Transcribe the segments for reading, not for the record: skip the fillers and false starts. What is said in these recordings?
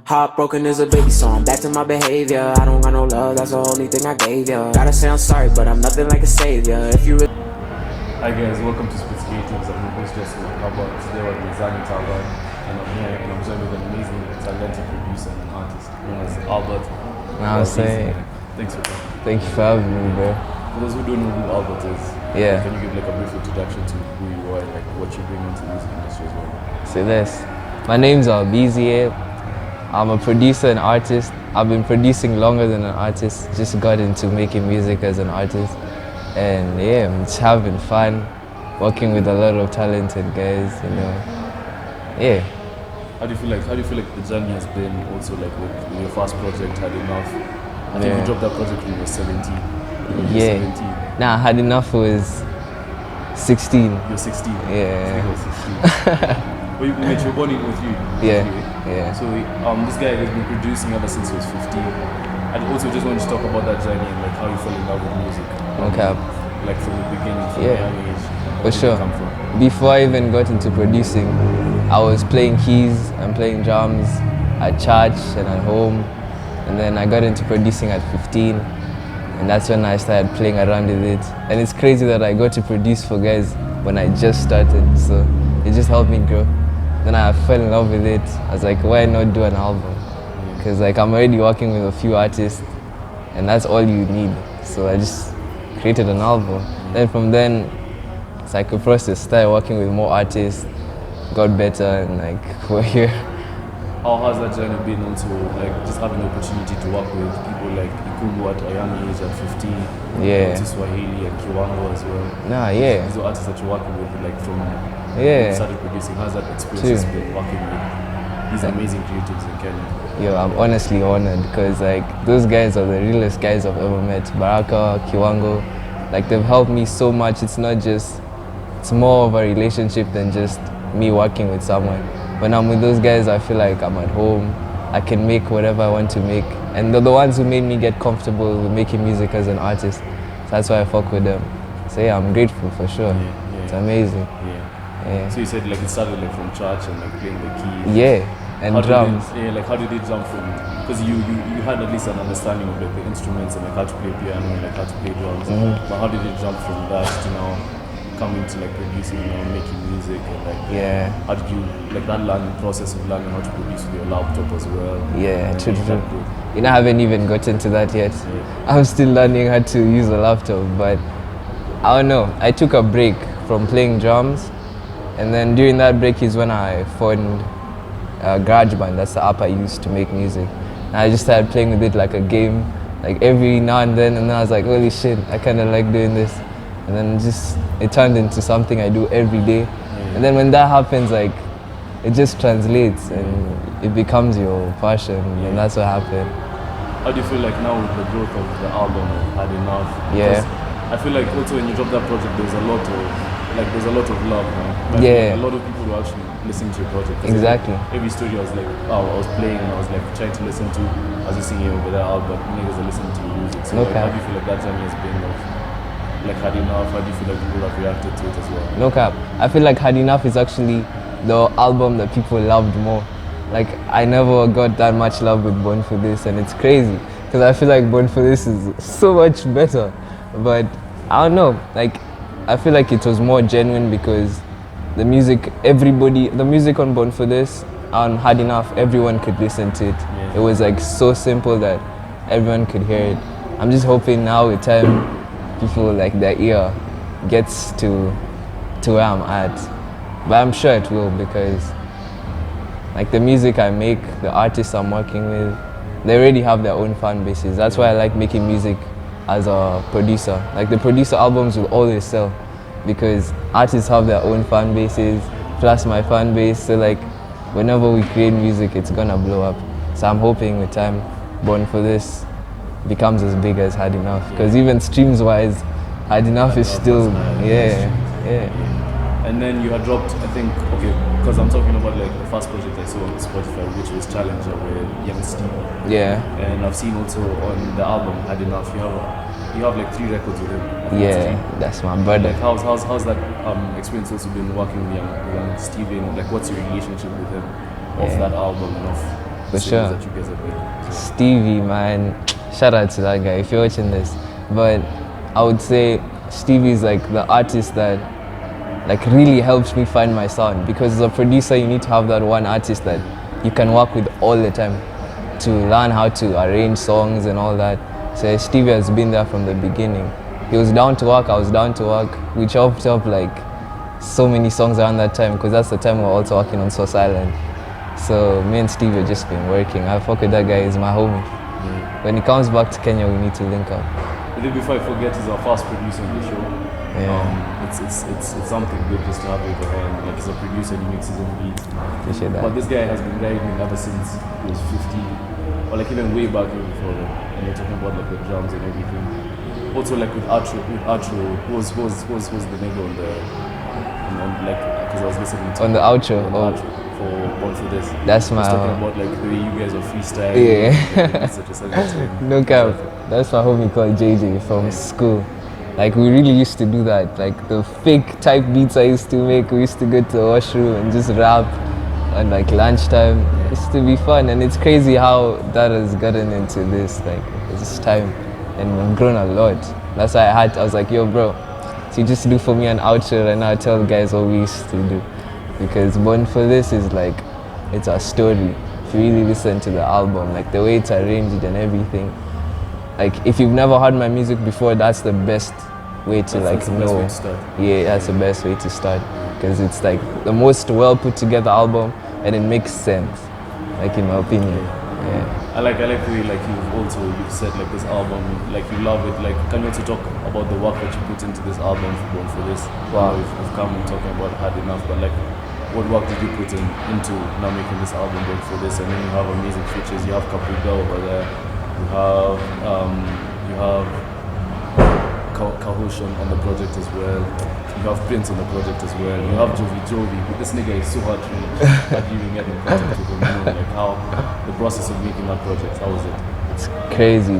Heartbroken is a baby song, back to my behavior. I don't got no love, that's the only thing I gave ya. Gotta say I'm sorry, but I'm nothing like a savior. If you Hi guys, welcome to Spitz Creativz. I'm your host Jesse Munene. Today we're at Mezani Tavern, and I'm here and I'm joined with an amazing talented producer and artist known as Albert. Namaste. Thanks for coming. Thank you for having me, bro. For those who don't know who Albert is, Yeah. can you give like a brief introduction to who you are and like what you bring into the music industry as well? Say this. My name's Albeezy. I'm a producer and artist. I've been producing longer than an artist. Just got into making music as an artist. And yeah, I'm just having fun, working with a lot of talented guys, you know. Yeah. How do you feel like the journey has been also like with your first project, Had Enough? I think you dropped that project when you were 17. Yeah. 17. Nah, Had Enough was 16. You're 16. Yeah. You're 16. Well, you were born in with you. Yeah. Yeah. So this guy has been producing ever since he was 15. And also just wanted to talk about that journey and like how you fell in love with music. Okay. Like from the beginning, from Yeah. a young age. For sure. Before I even got into producing, I was playing keys and playing drums at church and at home. And then I got into producing at 15. And that's when I started playing around with it. And it's crazy that I got to produce for guys when I just started. So it just helped me grow. Then I fell in love with it. I was like, why not do an album? Because like I'm already working with a few artists and that's all you need. So I just created an album. Then from then, it's like a process. Started working with more artists, got better, and like we're here. How has that journey been also like just having the opportunity to work with people like Ikungu at a young age at 15? Yeah. To Swahili and Kiwango as well. Nah, yeah. These are artists that you're working with like from when Yeah. you started producing. How's that experience True. been working with these amazing creatives in Kenya? Yo, I'm honestly honored because like those guys are the realest guys I've ever met. Baraka, Kiwango, like they've helped me so much. It's more of a relationship than just me working with someone. When I'm with those guys, I feel like I'm at home. I can make whatever I want to make. And they're the ones who made me get comfortable with making music as an artist. So that's why I fuck with them. So yeah, I'm grateful for sure. Yeah. It's amazing. Yeah. So you said like it started like from church and like playing the keys. Yeah, and drums. How did it jump from? Because you had at least an understanding of like the instruments and like how to play piano and like how to play drums. But how did it jump from that to now coming to like producing and making music and like how did you like that learning process of learning how to produce with your laptop as well? Yeah, and true. Good? You know, I haven't even gotten to that yet. I'm still learning how to use a laptop, but I don't know. I took a break from playing drums, and then during that break is when I found GarageBand. That's the app I used to make music. And I just started playing with it like a game, like every now and then I was like, holy shit, I kind of like doing this. And then it turned into something I do every day. And then when that happens, like, it just translates and it becomes your passion, and that's what happened. How do you feel like now with the growth of the album, Had Enough? Yeah. Because I feel like also when you drop that project, there's a lot of love, man. Like, Yeah. a lot of people who actually listen to your project. Exactly. Every story I was like, I was playing and I was like trying to listen to, I was singing over there, but niggas are listening to your music. So like, how do you feel like that journey has been like Had Enough? How do you feel like people have reacted to it as well? No cap. I feel like Had Enough is actually the album that people loved more. Like, I never got that much love with Born For This, and it's crazy because I feel like Born For This is so much better. But I don't know, like, I feel like it was more genuine because the music on Born For This, on Had Enough, everyone could listen to it. It was like so simple that everyone could hear it. I'm just hoping now with time, people like their ear gets to where I'm at. But I'm sure it will because like the music I make, the artists I'm working with, they already have their own fan bases. That's why I like making music as a producer. Like the producer albums will always sell because artists have their own fan bases plus my fan base. So like whenever we create music, it's gonna blow up. So I'm hoping with time, Born For This becomes as big as Had Enough. Because even streams wise, Had Enough is still, yeah. And then you had dropped, I think, because I'm talking about like the first project I saw on Spotify, which was Challenger with young Stevie. Yeah. And I've seen also on the album Had Enough, you have like 3 records with him. Yeah, that's my brother. Like how's that experience also been working with young Stevie? And like what's your relationship with him off that album and off For singers sure. that you guys have been. Stevie, man, shout out to that guy if you're watching this. But I would say Stevie's like the artist that like really helps me find my sound, because as a producer you need to have that one artist that you can work with all the time to learn how to arrange songs and all that. So Stevie has been there from the beginning. He was down to work, I was down to work. We chopped up like so many songs around that time, because that's the time we were also working on Source Island. So me and Stevie have just been working. I fuck with that guy, he's my homie. When he comes back to Kenya, we need to link up. But then before I forget, he's our first producer on the show. It's something good just to have you over here. Like he's a producer and he makes his own beats. Appreciate that. But this guy has been writing ever since he was 15, or like even way back even before that. And you're talking about like the drums and everything. Also like with Archo, who was the nigga on the like, because I was listening to On the outro, outro for Born for This. That's my talking about like the way you guys are freestyling. Yeah. No cap. That's my homie called JJ from school. Like we really used to do that. Like the fake type beats I used to make, we used to go to the washroom and just rap at like lunchtime. It used to be fun, and it's crazy how that has gotten into this like this time, and we've grown a lot. That's why I was like, yo bro, so you just do for me an outro and I tell the guys what we used to do. Because Born for This is like, it's a story. If you really listen to the album, like the way it's arranged and everything, like if you've never heard my music before, that's the best way to that's like the best know. way to start. Yeah, that's the best way to start, because it's like the most well put together album, and it makes sense, like in my opinion. Yeah. I like the way like you've said like this album, like you love it. Like can you also talk about the work that you put into this album for Born for This? Wow. We've come and talking about Hard Enough, but like what work did you put into now making this album Born for This? And then you have amazing features. You have Kapuga over there. You have Kahosh on the project as well. You have Prince on the project as well. You have Jovi. But this nigga is so hard to even get in contact with him. You know, like how the process of making that project, how was it? It's crazy.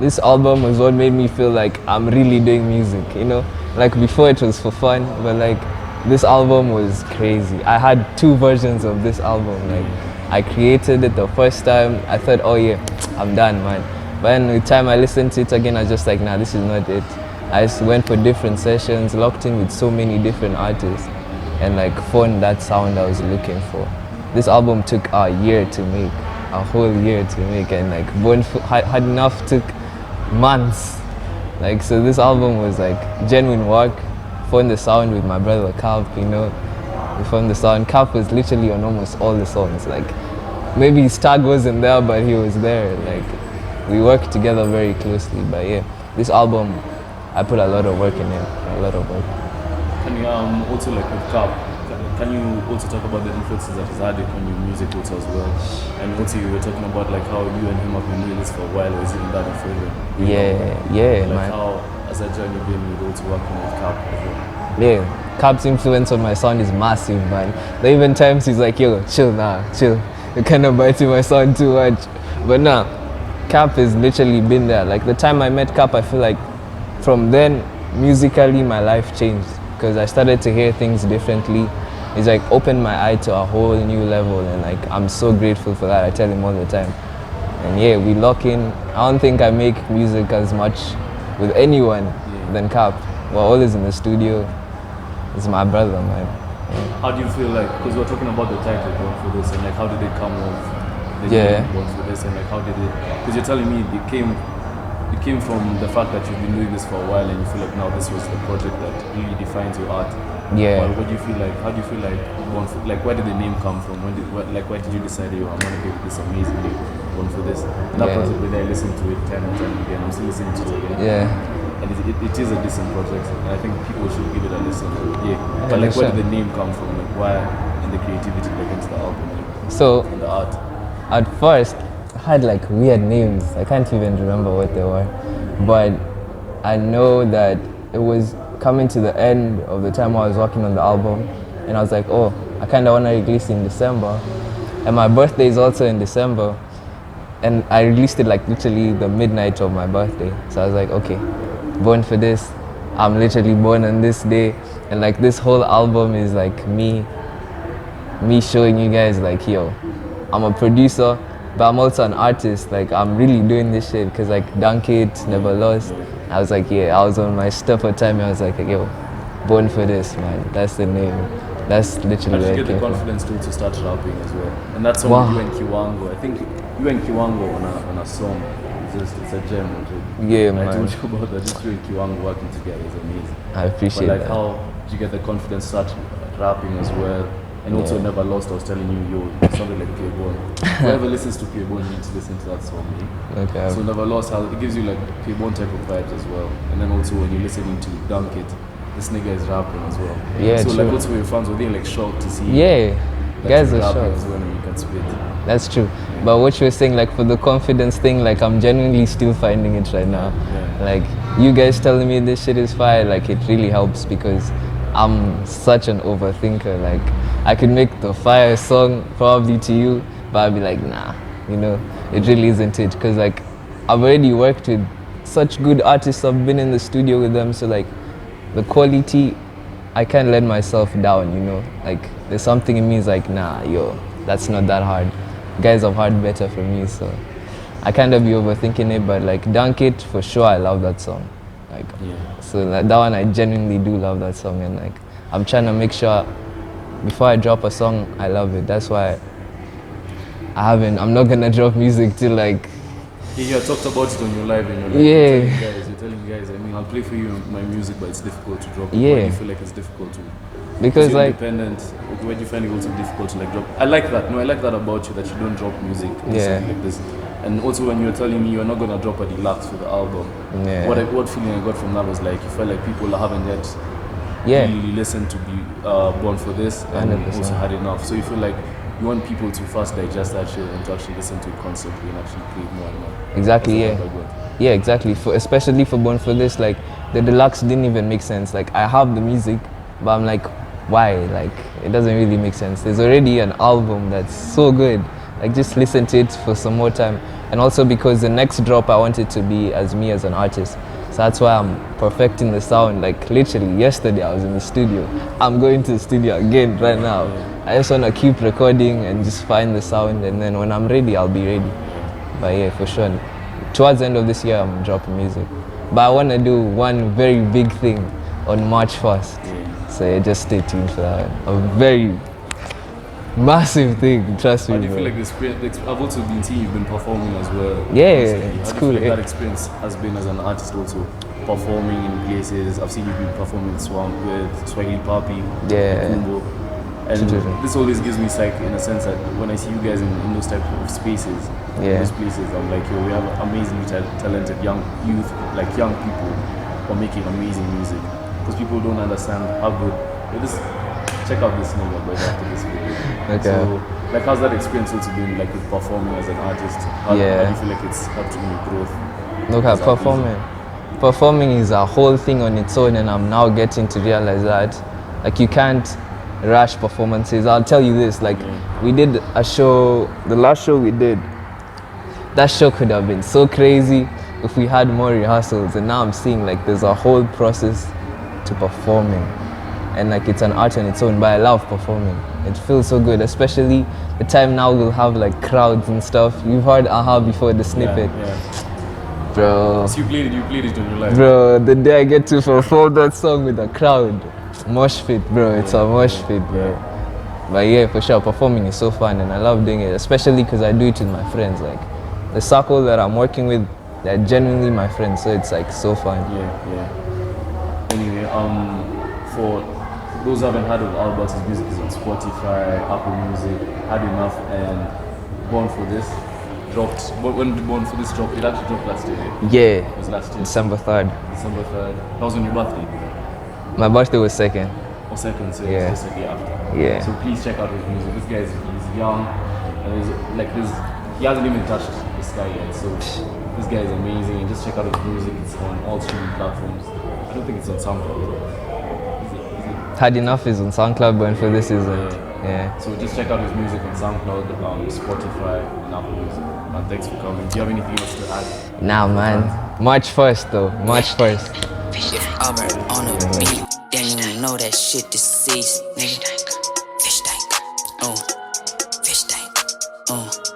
This album was what made me feel like I'm really doing music, you know? Like before it was for fun, but like this album was crazy. I had 2 versions of this album. Like I created it the first time, I thought, oh yeah, I'm done, man. But then the time I listened to it again, I was just like, nah, this is not it. I just went for different sessions, locked in with so many different artists, and like found that sound I was looking for. This album took a year to make, a whole year to make, and like Hard Enough took months. Like, so this album was like genuine work. Found the sound with my brother Cap, you know. We found the sound. Cap was literally on almost all the songs. Like, maybe his tag wasn't there, but he was there. Like, we worked together very closely. But yeah, this album, I put a lot of work in it, a lot of work. Can you also like with Cap, can you also talk about the influences that he's had on your music also as well? And also you were talking about like how you and him have been doing this for a while, or is it in that flavor? Yeah, like man. how has that journey been with also working with Cap as well? Yeah, Cap's influence on my sound is massive, man. There are even times he's like, yo, chill now, chill. You're kind of biting my sound too much. But nah, Cap has literally been there. Like the time I met Cap, I feel like from then, musically, my life changed, because I started to hear things differently. It's like opened my eye to a whole new level, and like I'm so grateful for that. I tell him all the time. And yeah, we lock in. I don't think I make music as much with anyone than Cap. We're always in the studio. It's my brother, man. Yeah. How do you feel like, because we're talking about the title Born for This, and like how did it come off? Born for This, and like how did it, because you're telling me it came from the fact that you've been doing this for a while, and you feel like now this was the project that really defines your art. Yeah. But what do you feel like? How do you feel like Born for, like where did the name come from? Why did you decide, yo, I'm gonna make this amazing name, Born for This? And that project, when I listen to it time and time again, I'm still listening to it again. Yeah. And it is a decent project, and I think people should give it a listen. Yeah. But like, where did the name come from? Like, why and the creativity against the album? Like, So and the art. at first, I had like weird names. I can't even remember what they were. But I know that it was coming to the end of the time I was working on the album, and I was like, oh, I kind of want to release in December. And my birthday is also in December. And I released it like literally the midnight of my birthday. So I was like, okay, Born for This. I'm literally born on this day. And like this whole album is like me showing you guys like, yo, I'm a producer, but I'm also an artist. Like I'm really doing this shit because like Dunk It, Never Lost. I was like, yeah, I was on my stuff for time. I was like, yo, Born for This, man. That's the name. That's literally How where did you it get the came from. confidence to start rapping as well? And that's song Wow. you and Kiwango. I think you and Kiwango on a song. It's a gem. Yeah, I man. told you about that. Just you and Kiwango working together is amazing. I appreciate But like, that. how did you get the confidence to start rapping as well? And also Never Lost. I was telling you, yo, it sounded like Peerborn. Whoever listens to Peerborn needs to listen to that song. Eh? Okay. So Never Lost, it gives you like Peerborn type of vibes as well. And then also when you're listening to Dunk It, this nigga is rapping as well. Yeah, so true. like also your fans were they like shocked to see Yeah, that guys you're are rapping shocked. as well and you can spit. That's true. But what you were saying, like for the confidence thing, like I'm genuinely still finding it right now. Yeah. Like you guys telling me this shit is fire, like it really helps because I'm such an overthinker. Like I could make the fire song probably to you, but I'd be like, nah, you know, it really isn't it. Because like I've already worked with such good artists. I've been in the studio with them, so like the quality, I can't let myself down, you know. Like there's something in me is like, nah, yo, that's not that hard. Guys have hard better for me, so I kind of be overthinking it. But like Dunk It, for sure, I love that song. Like, so like, that one I genuinely do love that song, and like I'm trying to make sure before I drop a song, I love it. That's why I'm not gonna drop music till like. Yeah, I talked about it on your live and you're like, Yeah. you're telling guys, I mean, I'll play for you my music, but it's difficult to drop it. Yeah. Why do you feel like it's difficult to? Because you're like independent, why do you find it also difficult to like drop? I like that. No, I like that about you, that you don't drop music like this. And also when you're telling me you're not gonna drop a deluxe for the album, Yeah. what feeling I got from that was like you felt like people haven't yet really listened to be Born for This and 100%. also had enough. So you feel like you want people to first digest that shit and to actually listen to it constantly and actually play it more and more. Exactly, That's yeah. the vibe I got. Yeah, exactly. Especially for Born for This, like the deluxe didn't even make sense. Like I have the music, but I'm like, why? Like it doesn't really make sense. There's already an album that's so good. Like just listen to it for some more time. And also because the next drop I want it to be as me as an artist. So that's why I'm perfecting the sound. Like literally yesterday I was in the studio. I'm going to the studio again right now. I just want to keep recording and just find the sound, and then when I'm ready, I'll be ready. But yeah, for sure. Towards the end of this year, I'm dropping music. But I want to do one very big thing on March 1st. So yeah, just stay tuned for that. A very massive thing, trust me. How do you bro. feel like the experience? I've also been seeing you've been performing as well. Yeah, recently. it's How do cool, you feel like yeah. that experience has been as an artist also? Performing in places. I've seen you been performing in Swamp with Swahili Papi, Yeah. Kumbo. And True. this always gives me psych in a sense that when I see you guys in those types of spaces, in those places, I'm like, yo, we have amazingly talented young youth, like young people who are making amazing music. Because people don't understand how good. Check out this nigga, but after this video. Okay. So, like, how's that experience also been, like, with performing as an artist? How do you feel like it's helped you in your growth? Look at performing is a whole thing on its own, and I'm now getting to realize that like you can't rush performances. I'll tell you this, like we did a show, the last show we did, that show could have been so crazy if we had more rehearsals, and now I'm seeing like there's a whole process to performing, and like it's an art on its own, but I love performing. It feels so good, especially the time now we'll have like crowds and stuff. You've heard Aha before, the snippet. Bro. So you played it on your life. Bro, the day I get to perform that song with a crowd, mosh pit, bro. It's a mosh pit, bro. But yeah, for sure, performing is so fun, and I love doing it, especially because I do it with my friends. Like the circle that I'm working with, they're genuinely my friends, so it's like so fun. Yeah. Anyway, for those who haven't heard of Albeezy's music, is on Spotify, Apple Music, Had Enough, and Born for This. Dropped, but when Born for This dropped, it actually dropped last year. Yeah, It was last year. December 3rd. December 3rd. That was on your birthday. My birthday was 2nd. Or second, so Yeah. it's just a day after. Yeah. So please check out his music. This guy he's young, and he hasn't even touched the sky yet. So this guy is amazing. And just check out his music. It's on all streaming platforms. I don't think it's on SoundCloud. Is it? Had Enough is on SoundCloud, but for this isn't. Yeah. So just check out his music on SoundCloud, Spotify, and Apple Music. And thanks for coming. Do you have anything else to add? Nah, man. March 1st though. March 1st. Albert on a beat, then you know that shit deceased, nigga. Fish tank, oh, fish tank, Uh.